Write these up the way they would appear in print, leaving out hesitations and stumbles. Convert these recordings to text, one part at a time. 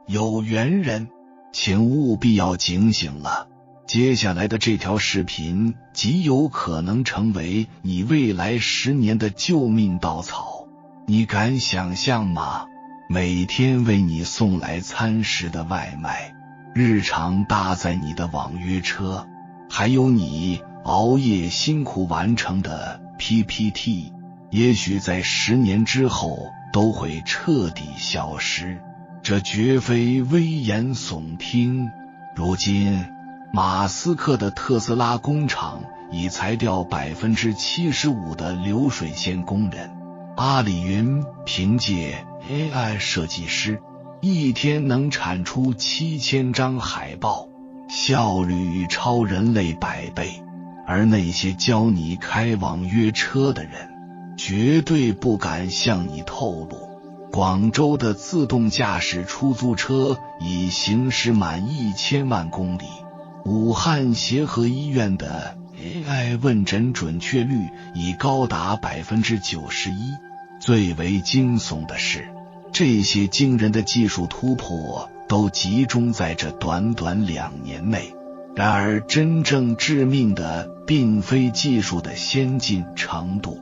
有缘人，请务必要警醒了。接下来的这条视频极有可能成为你未来10年的救命稻草。你敢想象吗？每天为你送来餐食的外卖，日常搭载你的网约车，还有你熬夜辛苦完成的 PPT， 也许在10年之后都会彻底消失。这绝非危言耸听。如今马斯克的特斯拉工厂已裁掉 75% 的流水线工人，阿里云凭借 AI 设计师一天能产出7000张海报，效率超人类100倍。而那些教你开网约车的人绝对不敢向你透露，广州的自动驾驶出租车已行驶满1000万公里，武汉协和医院的 AI 问诊准确率已高达 91%。 最为惊悚的是，这些惊人的技术突破都集中在这短短2年内。然而真正致命的并非技术的先进程度，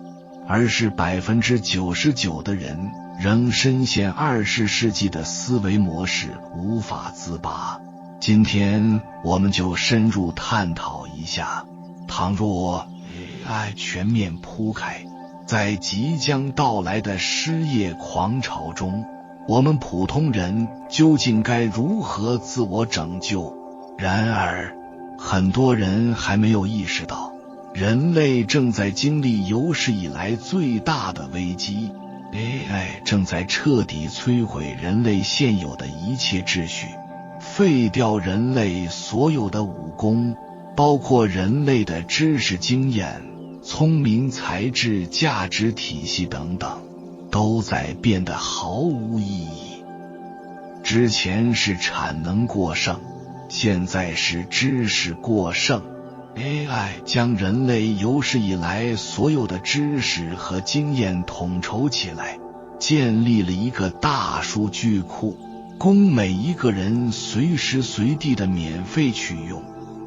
而是 99% 的人仍深陷20世纪的思维模式无法自拔。今天我们就深入探讨一下，倘若 AI 全面铺开，在即将到来的失业狂潮中，我们普通人究竟该如何自我拯救？然而很多人还没有意识到，人类正在经历有史以来最大的危机。 AI 正在彻底摧毁人类现有的一切秩序，废掉人类所有的武功，包括人类的知识经验、聪明才智、价值体系等等，都在变得毫无意义。之前是产能过剩，现在是知识过剩。 AI 将人类有史以来所有的知识和经验统筹起来，建立了一个大数据库，供每一个人随时随地的免费取用，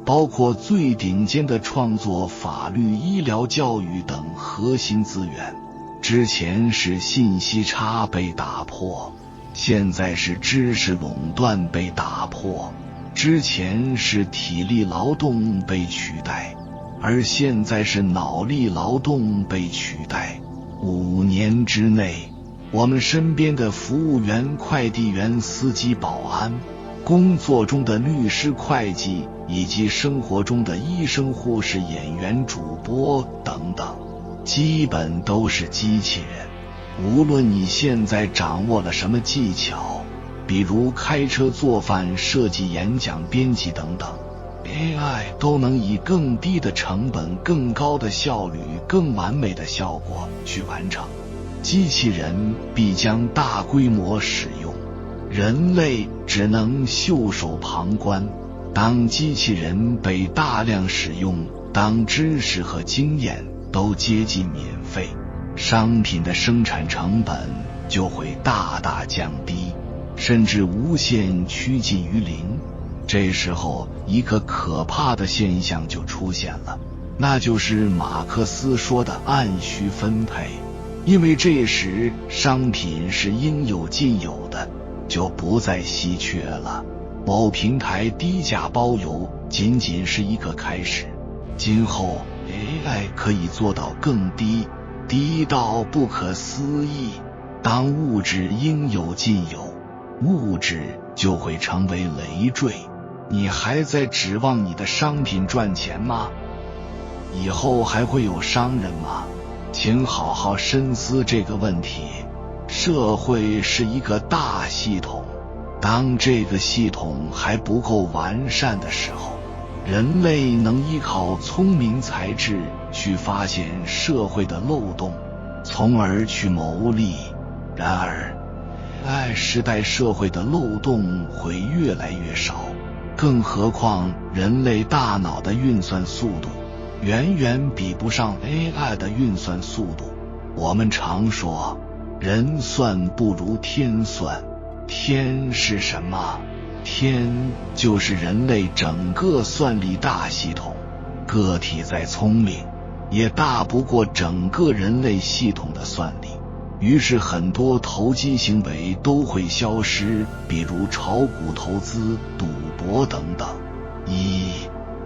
包括最顶尖的创作、法律、医疗、教育等核心资源。之前是信息差被打破，现在是知识垄断被打破。之前是体力劳动被取代，而现在是脑力劳动被取代。5年之内，我们身边的服务员、快递员、司机、保安，工作中的律师、会计，以及生活中的医生、护士、演员、主播等等，基本都是机器人。无论你现在掌握了什么技巧，比如开车、做饭、设计、演讲、编辑等等， AI 都能以更低的成本、更高的效率、更完美的效果去完成。机器人必将大规模使用，人类只能袖手旁观。当机器人被大量使用，当知识和经验都接近免费，商品的生产成本就会大大降低，甚至无限趋近于零。这时候一个可怕的现象就出现了，那就是马克思说的按需分配。因为这时商品是应有尽有的，就不再稀缺了。某平台低价包邮仅仅是一个开始，今后 AI 可以做到更低，低到不可思议。当物质应有尽有，物质就会成为累赘。你还在指望你的商品赚钱吗？以后还会有商人吗？请好好深思这个问题。社会是一个大系统，当这个系统还不够完善的时候，人类能依靠聪明才智去发现社会的漏洞，从而去谋利。然而AI时代社会的漏洞会越来越少，更何况人类大脑的运算速度远远比不上 AI 的运算速度。我们常说人算不如天算，天是什么？天就是人类整个算力大系统，个体再聪明，也大不过整个人类系统的算力。于是很多投机行为都会消失，比如炒股投资、赌博等等。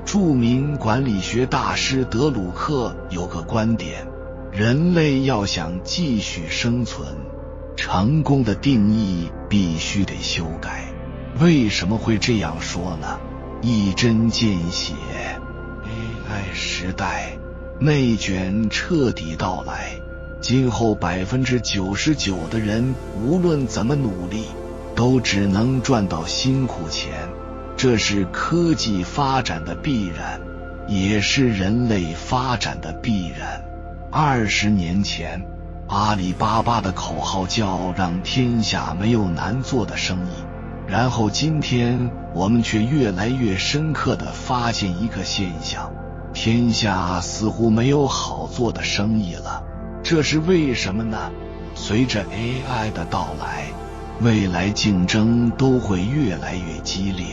著名管理学大师德鲁克有个观点，人类要想继续生存，成功的定义必须得修改。为什么会这样说呢？一针见血， AI 时代内卷彻底到来，今后 99% 的人无论怎么努力，都只能赚到辛苦钱。这是科技发展的必然，也是人类发展的必然。20年前，阿里巴巴的口号叫让天下没有难做的生意，然后今天我们却越来越深刻地发现一个现象，天下似乎没有好做的生意了。这是为什么呢？随着 AI 的到来，未来竞争都会越来越激烈，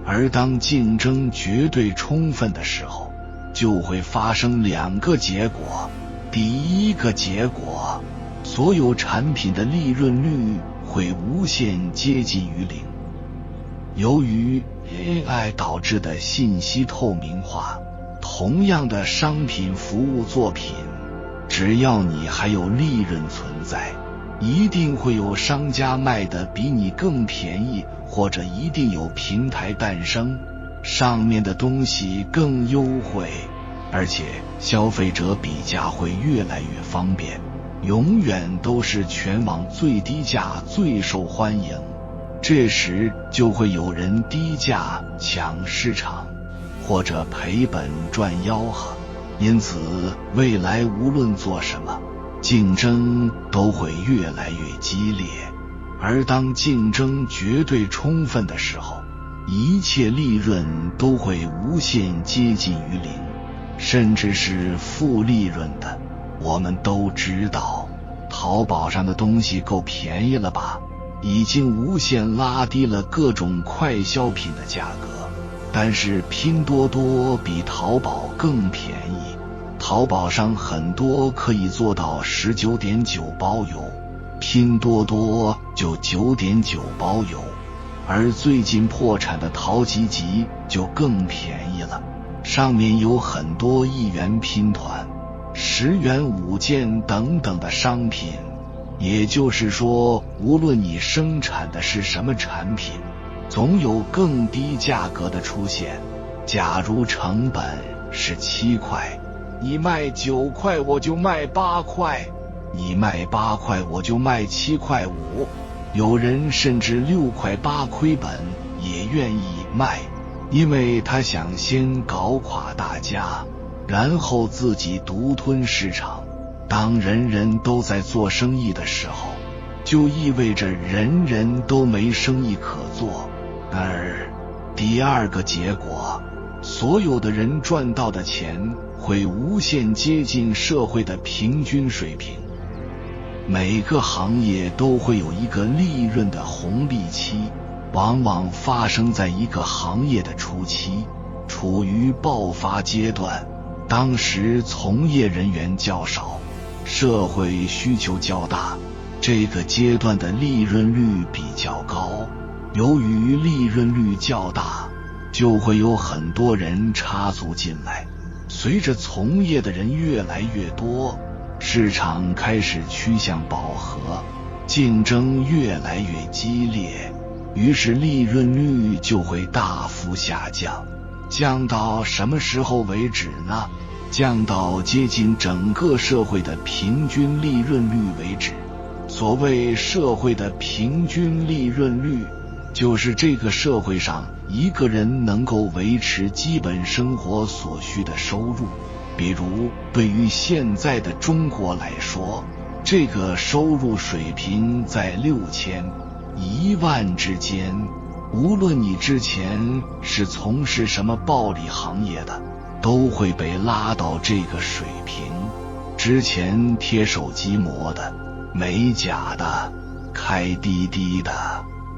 而当竞争绝对充分的时候，就会发生2个结果。第一个结果，所有产品的利润率会无限接近于零。由于 AI 导致的信息透明化，同样的商品服务作品，只要你还有利润存在，一定会有商家卖得比你更便宜，或者一定有平台诞生，上面的东西更优惠，而且消费者比价会越来越方便，永远都是全网最低价最受欢迎。这时就会有人低价抢市场，或者赔本赚吆喝。因此未来无论做什么，竞争都会越来越激烈，而当竞争绝对充分的时候，一切利润都会无限接近于零，甚至是负利润的。我们都知道，淘宝上的东西够便宜了吧？已经无限拉低了各种快消品的价格，但是拼多多比淘宝更便宜，淘宝上很多可以做到19.9包邮，拼多多就9.9包邮，而最近破产的淘吉吉就更便宜了，上面有很多1元拼团、10元5件等等的商品。也就是说，无论你生产的是什么产品，总有更低价格的出现。假如成本是7块，你卖9块我就卖8块，你卖8块我就卖7块5，有人甚至6块8亏本也愿意卖，因为他想先搞垮大家，然后自己独吞市场。当人人都在做生意的时候，就意味着人人都没生意可做。而第二个结果，所有的人赚到的钱会无限接近社会的平均水平。每个行业都会有一个利润的红利期，往往发生在一个行业的初期，处于爆发阶段，当时从业人员较少，社会需求较大，这个阶段的利润率比较高。由于利润率较大，就会有很多人插足进来，随着从业的人越来越多，市场开始趋向饱和，竞争越来越激烈，于是利润率就会大幅下降。降到什么时候为止呢？降到接近整个社会的平均利润率为止。所谓社会的平均利润率，就是这个社会上一个人能够维持基本生活所需的收入。比如对于现在的中国来说，这个收入水平在6000、1万之间，无论你之前是从事什么暴利行业的，都会被拉到这个水平。之前贴手机膜的、美甲的、开滴滴的、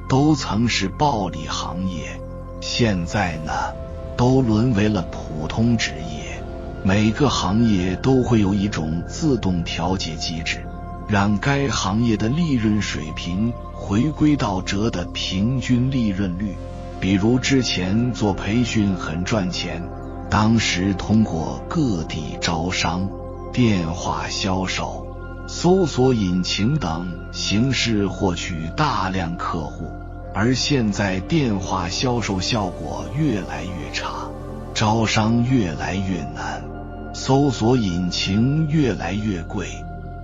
都曾是暴利行业，现在呢，都沦为了普通职业。每个行业都会有一种自动调节机制，让该行业的利润水平回归到折的平均利润率。比如之前做培训很赚钱，当时通过各地招商、电话销售、搜索引擎等形式获取大量客户，而现在电话销售效果越来越差，招商越来越难，搜索引擎越来越贵，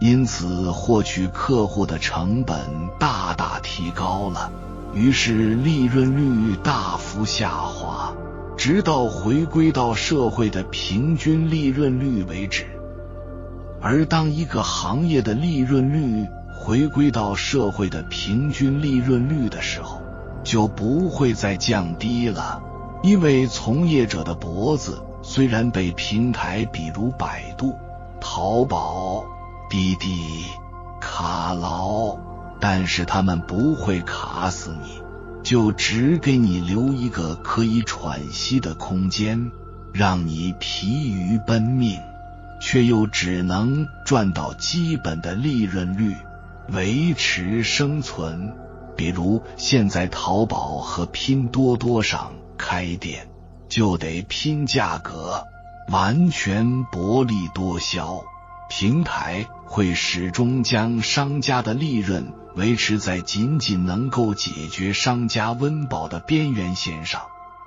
因此获取客户的成本大大提高了，于是利润率大幅下滑，直到回归到社会的平均利润率为止。而当一个行业的利润率回归到社会的平均利润率的时候，就不会再降低了，因为从业者的脖子虽然被平台比如百度、淘宝、滴滴卡牢，但是他们不会卡死你，就只给你留一个可以喘息的空间，让你疲于奔命，却又只能赚到基本的利润率，维持生存。比如现在淘宝和拼多多上开店，就得拼价格，完全薄利多销，平台会始终将商家的利润维持在仅仅能够解决商家温饱的边缘线上，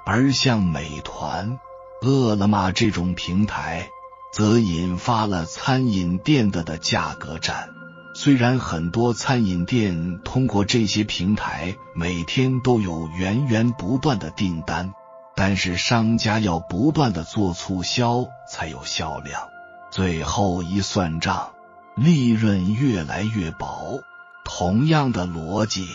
而像美团、饿了么这种平台则引发了餐饮店的价格战。虽然很多餐饮店通过这些平台每天都有源源不断的订单，但是商家要不断的做促销才有销量，最后一算账，利润越来越薄。同样的逻辑，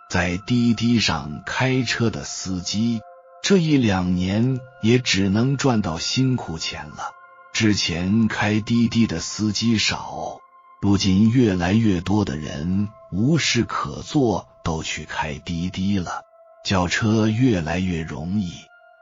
在滴滴上开车的司机，这1-2年也只能赚到辛苦钱了。之前开滴滴的司机少，如今越来越多的人无事可做都去开滴滴了，叫车越来越容易，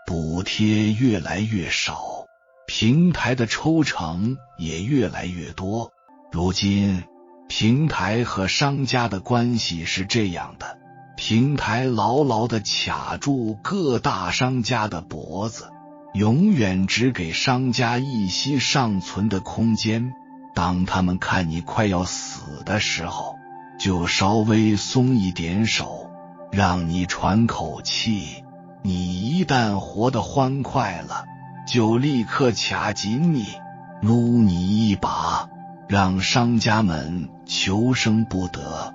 补贴越来越少，平台的抽成也越来越多。如今平台和商家的关系是这样的，平台牢牢地卡住各大商家的脖子，永远只给商家一息尚存的空间，当他们看你快要死的时候，就稍微松一点手，让你喘口气。你一旦活得欢快了，就立刻卡紧你，撸你一把，让商家们求生不得，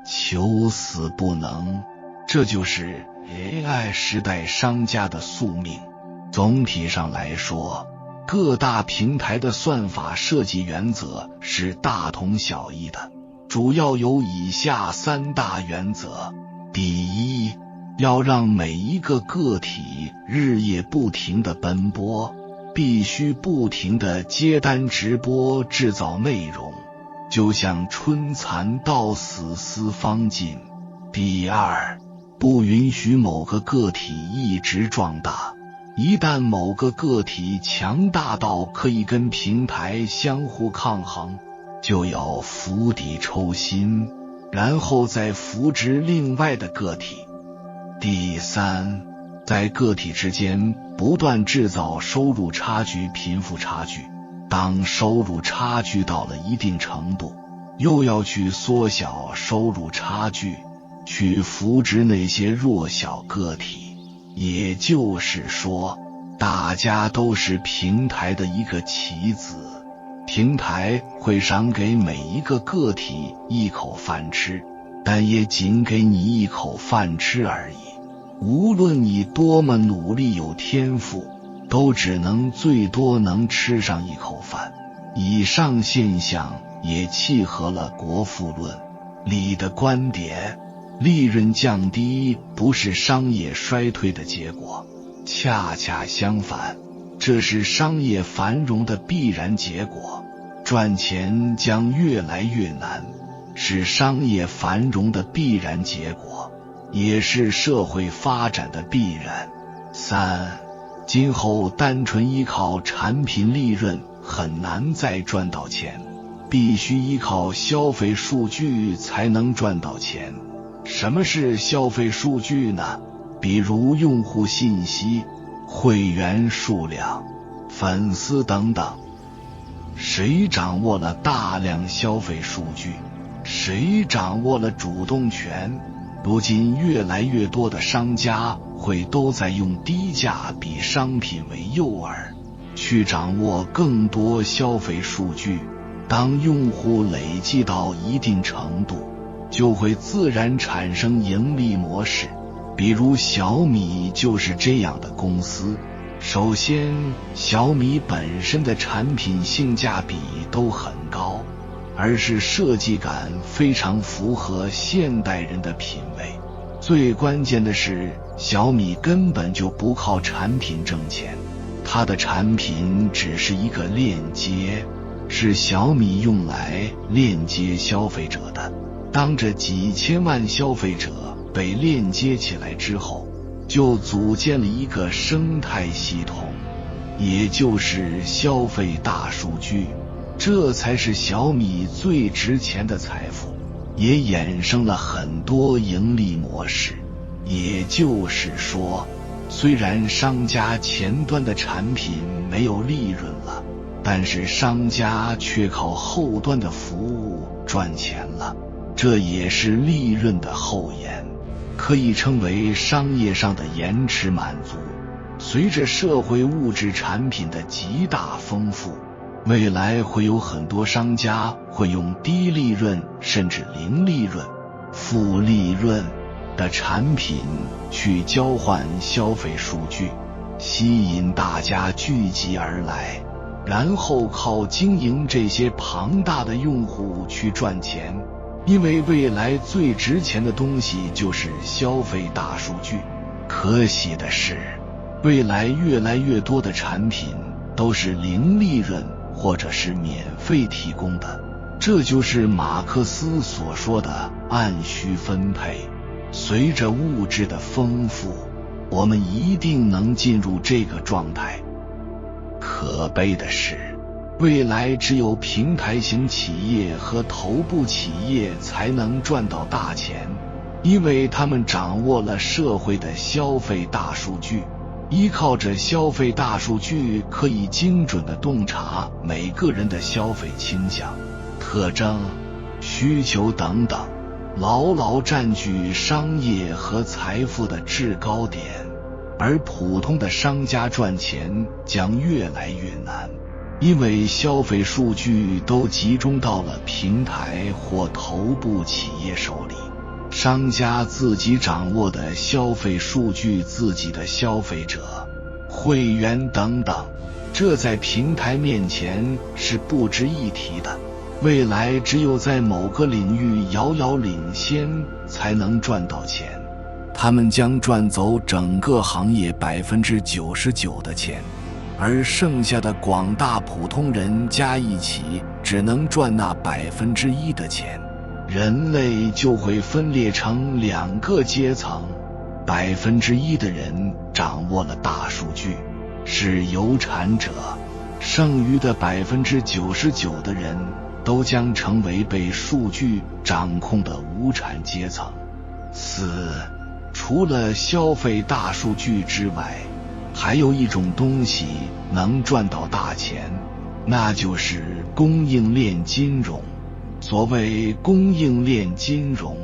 求死不能。这就是 AI 时代商家的宿命。总体上来说，各大平台的算法设计原则是大同小异的，主要有以下3大原则。第一，要让每一个个体日夜不停地奔波，必须不停地接单直播制造内容，就像春蚕到死丝方尽。第二，不允许某个个体一直壮大，一旦某个个体强大到可以跟平台相互抗衡，就要釜底抽薪，然后再扶植另外的个体。第三，在个体之间不断制造收入差距、贫富差距，当收入差距到了一定程度，又要去缩小收入差距，去扶植那些弱小个体。也就是说，大家都是平台的一个棋子，平台会赏给每一个个体一口饭吃，但也仅给你一口饭吃而已。无论你多么努力有天赋，都只能最多能吃上一口饭。以上现象也契合了国富论里的观点，利润降低不是商业衰退的结果，恰恰相反，这是商业繁荣的必然结果。赚钱将越来越难，是商业繁荣的必然结果。也是社会发展的必然。三，今后单纯依靠产品利润很难再赚到钱，必须依靠消费数据才能赚到钱。什么是消费数据呢？比如用户信息、会员数量、粉丝等等。谁掌握了大量消费数据，谁掌握了主动权。如今越来越多的商家会都在用低价比商品为诱饵，去掌握更多消费数据。当用户累积到一定程度，就会自然产生盈利模式。比如小米就是这样的公司。首先，小米本身的产品性价比都很高，而是设计感非常符合现代人的品味。最关键的是，小米根本就不靠产品挣钱，它的产品只是一个链接，是小米用来链接消费者的。当这几千万消费者被链接起来之后，就组建了一个生态系统，也就是消费大数据。这才是小米最值钱的财富，也衍生了很多盈利模式。也就是说，虽然商家前端的产品没有利润了，但是商家却靠后端的服务赚钱了，这也是利润的后延，可以称为商业上的延迟满足。随着社会物质产品的极大丰富，未来会有很多商家会用低利润甚至零利润、负利润的产品去交换消费数据，吸引大家聚集而来，然后靠经营这些庞大的用户去赚钱。因为未来最值钱的东西就是消费大数据。可喜的是，未来越来越多的产品都是零利润或者是免费提供的，这就是马克思所说的按需分配。随着物质的丰富，我们一定能进入这个状态。可悲的是，未来只有平台型企业和头部企业才能赚到大钱，因为他们掌握了社会的消费大数据，依靠着消费大数据可以精准地洞察每个人的消费倾向、特征、需求等等，牢牢占据商业和财富的制高点，而普通的商家赚钱将越来越难，因为消费数据都集中到了平台或头部企业手里，商家自己掌握的消费数据，自己的消费者、会员等等，这在平台面前是不值一提的。未来只有在某个领域遥遥领先，才能赚到钱。他们将赚走整个行业99%的钱，而剩下的广大普通人加一起只能赚那1%的钱。人类就会分裂成2个阶层，1%的人掌握了大数据，是有产者，剩余的99%的人都将成为被数据掌控的无产阶层。4. 除了消费大数据之外，还有一种东西能赚到大钱，那就是供应链金融。所谓供应链金融，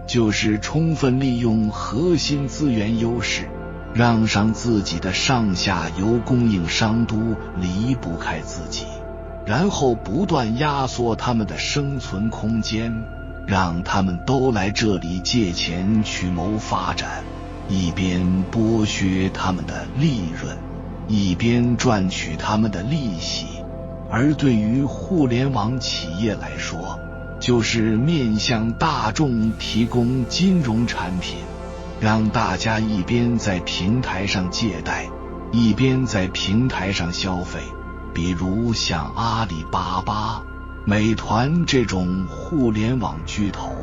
就是充分利用核心资源优势，让上自己的上下游供应商都离不开自己，然后不断压缩他们的生存空间，让他们都来这里借钱去谋发展，一边剥削他们的利润，一边赚取他们的利息。而对于互联网企业来说，就是面向大众提供金融产品，让大家一边在平台上借贷，一边在平台上消费。比如像阿里巴巴、美团这种互联网巨头，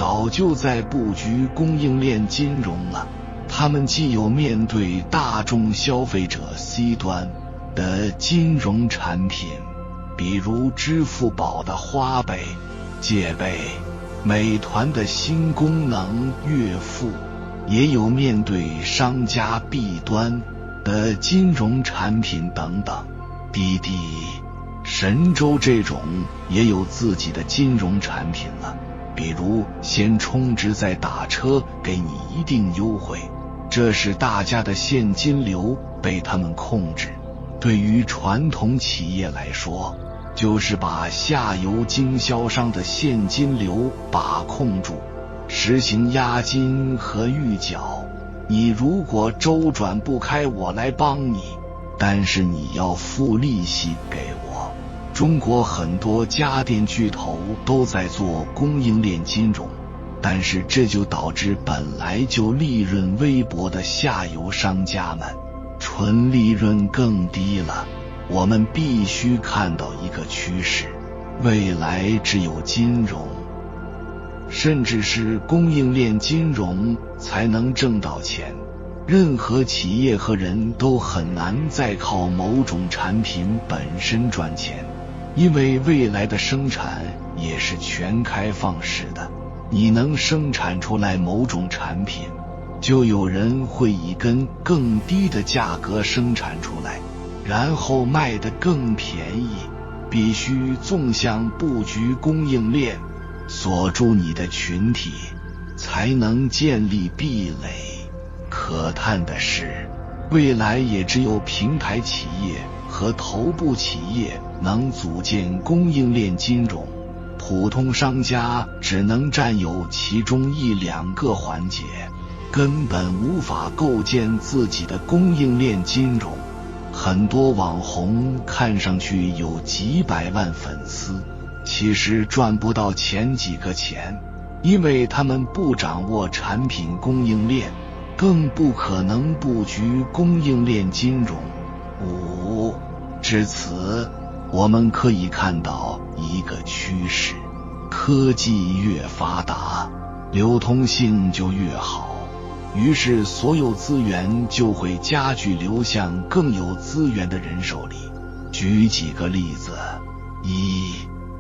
早就在布局供应链金融了。他们既有面对大众消费者 C 端的金融产品，比如支付宝的花呗、借呗，美团的新功能月付，也有面对商家 B 端的金融产品等等。滴滴、神州这种也有自己的金融产品了，比如先充值再打车，给你一定优惠，这使大家的现金流被他们控制。对于传统企业来说，就是把下游经销商的现金流把控住，实行押金和预缴。你如果周转不开，我来帮你，但是你要付利息给我。中国很多家电巨头都在做供应链金融，但是这就导致本来就利润微薄的下游商家们纯利润更低了。我们必须看到一个趋势，未来只有金融，甚至是供应链金融才能挣到钱。任何企业和人都很难再靠某种产品本身赚钱，因为未来的生产也是全开放式的。你能生产出来某种产品，就有人会以更低的价格生产出来，然后卖得更便宜。必须纵向布局供应链，锁住你的群体，才能建立壁垒。可叹的是，未来也只有平台企业和头部企业能组建供应链金融，普通商家只能占有其中一两个环节，根本无法构建自己的供应链金融。很多网红看上去有几百万粉丝，其实赚不到前几个钱，因为他们不掌握产品供应链，更不可能布局供应链金融。至此，我们可以看到一个趋势，科技越发达，流通性就越好，于是所有资源就会加剧流向更有资源的人手里。举几个例子：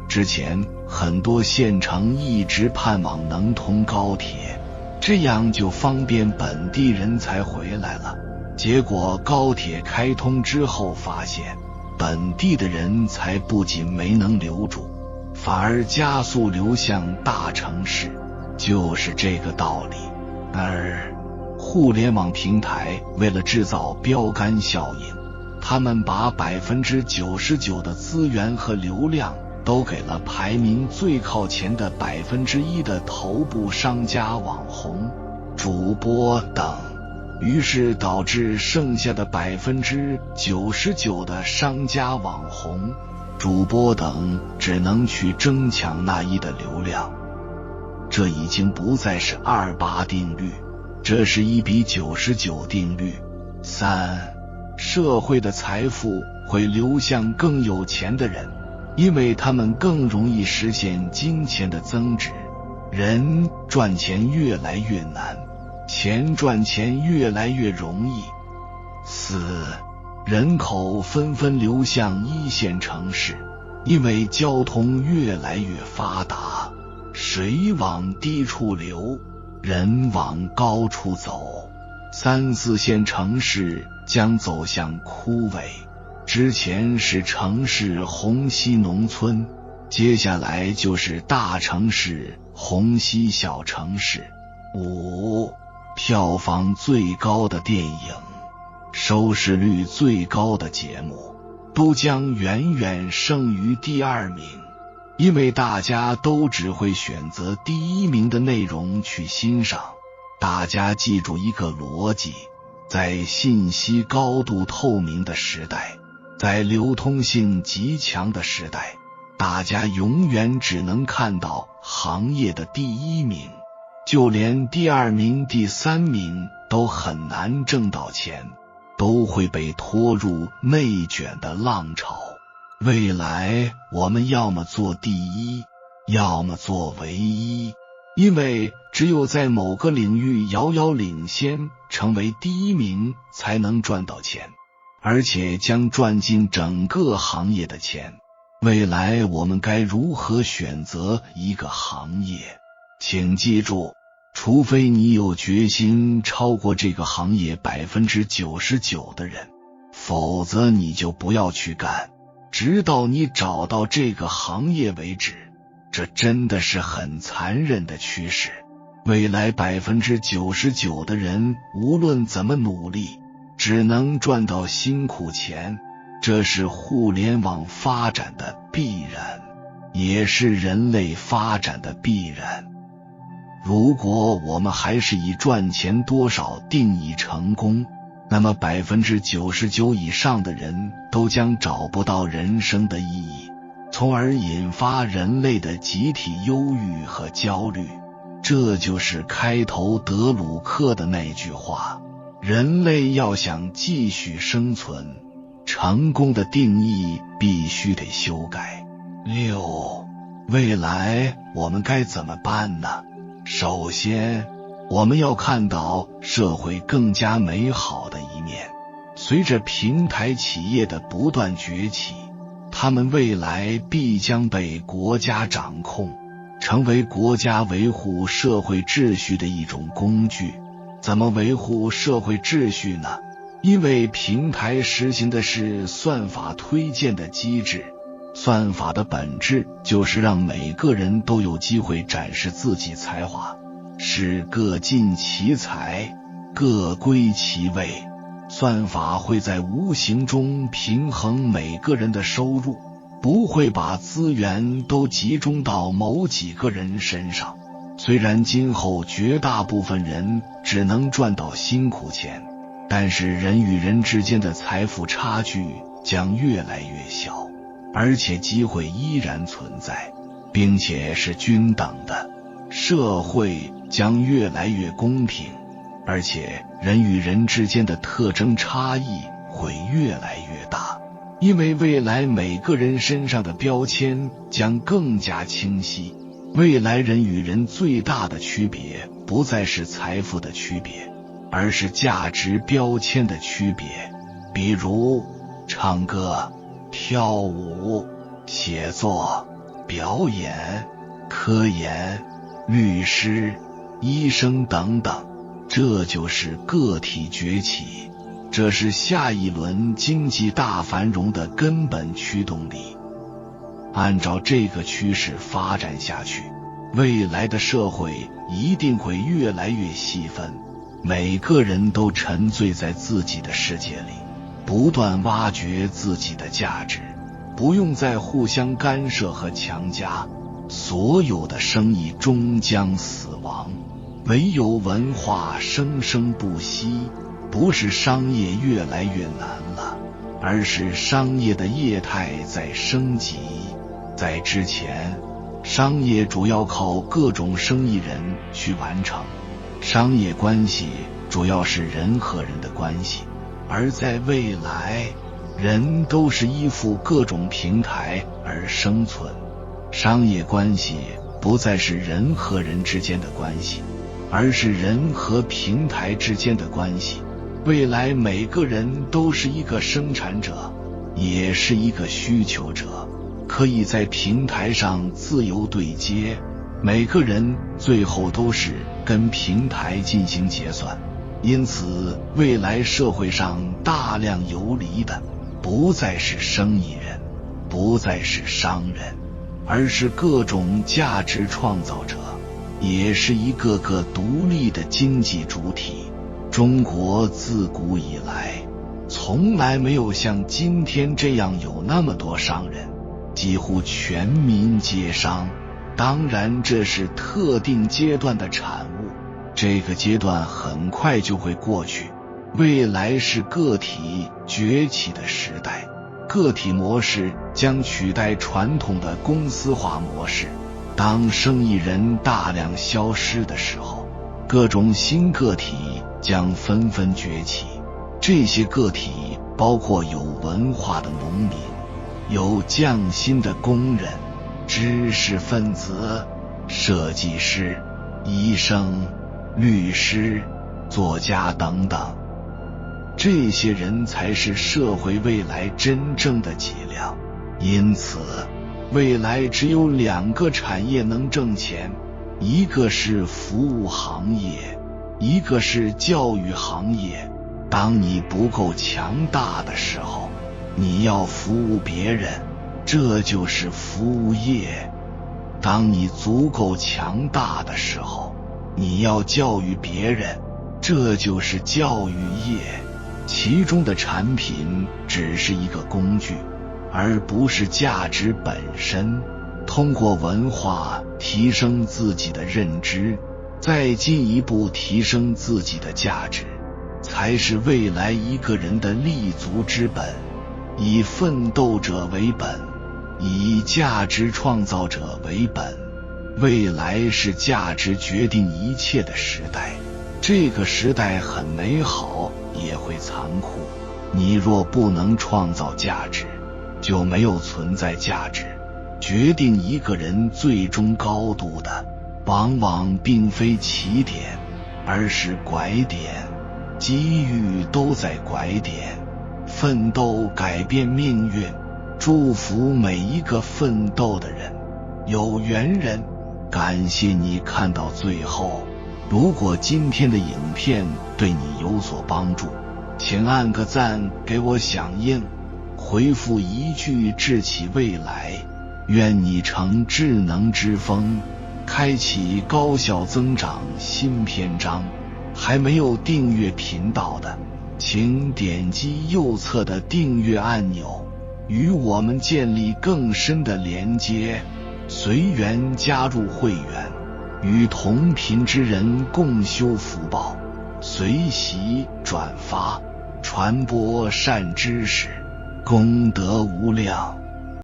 之前很多县城一直盼望能通高铁，这样就方便本地人才回来了。结果高铁开通之后发现，本地的人才不仅没能留住，反而加速流向大城市，就是这个道理。而互联网平台为了制造标杆效应，他们把 99% 的资源和流量都给了排名最靠前的 1% 的头部商家、网红、主播等，于是导致剩下的 99% 的商家、网红、主播等只能去争抢那1的流量。这已经不再是28定律，这是1比99定律。社会的财富会流向更有钱的人，因为他们更容易实现金钱的增值。人赚钱越来越难，钱赚钱越来越容易。人口纷纷流向1线城市，因为交通越来越发达，水往低处流，人往高处走。3、4线城市将走向枯萎，之前是城市虹吸农村，接下来就是大城市虹吸小城市。票房最高的电影，收视率最高的节目，都将远远胜于第2名，因为大家都只会选择第1名的内容去欣赏。大家记住一个逻辑，在信息高度透明的时代，在流通性极强的时代，大家永远只能看到行业的第1名，就连第2名、第3名都很难挣到钱，都会被拖入内卷的浪潮。未来我们要么做第1，要么做唯一。因为只有在某个领域遥遥领先，成为第一名，才能赚到钱，而且将赚进整个行业的钱。未来我们该如何选择一个行业？请记住，除非你有决心超过这个行业 99% 的人，否则你就不要去干，直到你找到这个行业为止。这真的是很残忍的趋势。未来 99% 的人无论怎么努力，只能赚到辛苦钱，这是互联网发展的必然，也是人类发展的必然。如果我们还是以赚钱多少定义成功，那么 99% 以上的人都将找不到人生的意义，从而引发人类的集体忧郁和焦虑。这就是开头德鲁克的那句话：人类要想继续生存，成功的定义必须得修改。6. 未来我们该怎么办呢？首先，我们要看到社会更加美好的一面。随着平台企业的不断崛起，他们未来必将被国家掌控，成为国家维护社会秩序的一种工具。怎么维护社会秩序呢？因为平台实行的是算法推荐的机制，算法的本质就是让每个人都有机会展示自己才华，是各尽其才，各归其位。算法会在无形中平衡每个人的收入，不会把资源都集中到某几个人身上。虽然今后绝大部分人只能赚到辛苦钱，但是人与人之间的财富差距将越来越小，而且机会依然存在，并且是均等的。社会将越来越公平，而且人与人之间的特征差异会越来越大，因为未来每个人身上的标签将更加清晰。未来人与人最大的区别不再是财富的区别，而是价值标签的区别。比如唱歌、跳舞、写作、表演、科研、律师、医生等等，这就是个体崛起，这是下一轮经济大繁荣的根本驱动力。按照这个趋势发展下去，未来的社会一定会越来越细分，每个人都沉醉在自己的世界里，不断挖掘自己的价值，不用再互相干涉和强加。所有的生意终将死亡，唯有文化生生不息。不是商业越来越难了，而是商业的业态在升级。在之前，商业主要靠各种生意人去完成，商业关系主要是人和人的关系，而在未来，人都是依附各种平台而生存，商业关系不再是人和人之间的关系，而是人和平台之间的关系。未来每个人都是一个生产者，也是一个需求者，可以在平台上自由对接，每个人最后都是跟平台进行结算。因此，未来社会上大量游离的不再是生意人，不再是商人，而是各种价值创造者，也是一个个独立的经济主体。中国自古以来从来没有像今天这样有那么多商人，几乎全民皆商。当然这是特定阶段的产物，这个阶段很快就会过去。未来是个体崛起的时代，个体模式将取代传统的公司化模式。当生意人大量消失的时候，各种新个体将纷纷崛起。这些个体包括有文化的农民，有匠心的工人，知识分子、设计师、医生、律师、作家等等。这些人才是社会未来真正的脊梁。因此，未来只有2个产业能挣钱，一个是服务行业，一个是教育行业。当你不够强大的时候，你要服务别人，这就是服务业。当你足够强大的时候，你要教育别人，这就是教育业。其中的产品只是一个工具，而不是价值本身。通过文化提升自己的认知，再进一步提升自己的价值，才是未来一个人的立足之本。以奋斗者为本，以价值创造者为本。未来是价值决定一切的时代，这个时代很美好，也会残酷。你若不能创造价值，就没有存在价值。决定一个人最终高度的，往往并非起点，而是拐点。机遇都在拐点，奋斗改变命运。祝福每一个奋斗的人。有缘人，感谢你看到最后。如果今天的影片对你有所帮助，请按个赞给我响应，回复一句智启未来。愿你成智能之风，开启高效增长新篇章。还没有订阅频道的，请点击右侧的订阅按钮，与我们建立更深的连接。随缘加入会员，与同频之人共修福报。随喜转发，传播善知识，功德无量。